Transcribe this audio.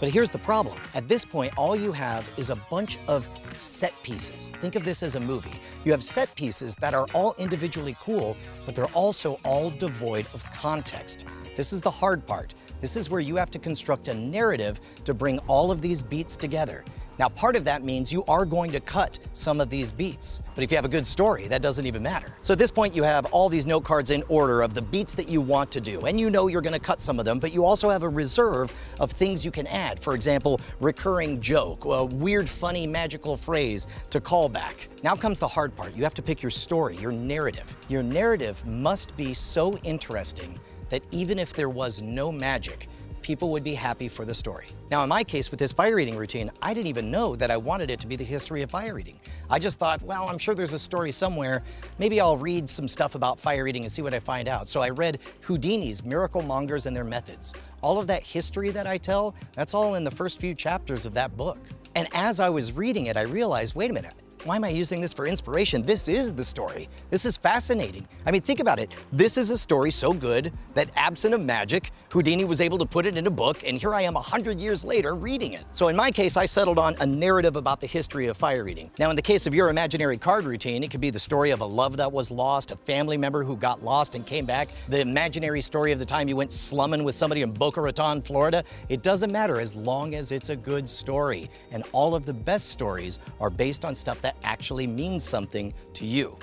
But here's the problem. At this point, all you have is a bunch of set pieces. Think of this as a movie. You have set pieces that are all individually cool, but they're also all devoid of context. This is the hard part. This is where you have to construct a narrative to bring all of these beats together. Now, part of that means you are going to cut some of these beats. But if you have a good story, that doesn't even matter. So at this point, you have all these note cards in order of the beats that you want to do. And you know you're gonna cut some of them, but you also have a reserve of things you can add. For example, recurring joke, a weird, funny, magical phrase to call back. Now comes the hard part. You have to pick your story, your narrative. Your narrative must be so interesting that even if there was no magic, people would be happy for the story. Now, in my case with this fire eating routine, I didn't even know that I wanted it to be the history of fire eating. I just thought, well, I'm sure there's a story somewhere. Maybe I'll read some stuff about fire eating and see what I find out. So I read Houdini's Miracle Mongers and Their Methods. All of that history that I tell, that's all in the first few chapters of that book. And as I was reading it, I realized, wait a minute, why am I using this for inspiration? This is the story. This is fascinating. I mean, think about it. This is a story so good that absent of magic, Houdini was able to put it in a book, and here I am 100 years later reading it. So in my case, I settled on a narrative about the history of fire eating. Now, in the case of your imaginary card routine, it could be the story of a love that was lost, a family member who got lost and came back, the imaginary story of the time you went slumming with somebody in Boca Raton, Florida. It doesn't matter as long as it's a good story. And all of the best stories are based on stuff that actually means something to you.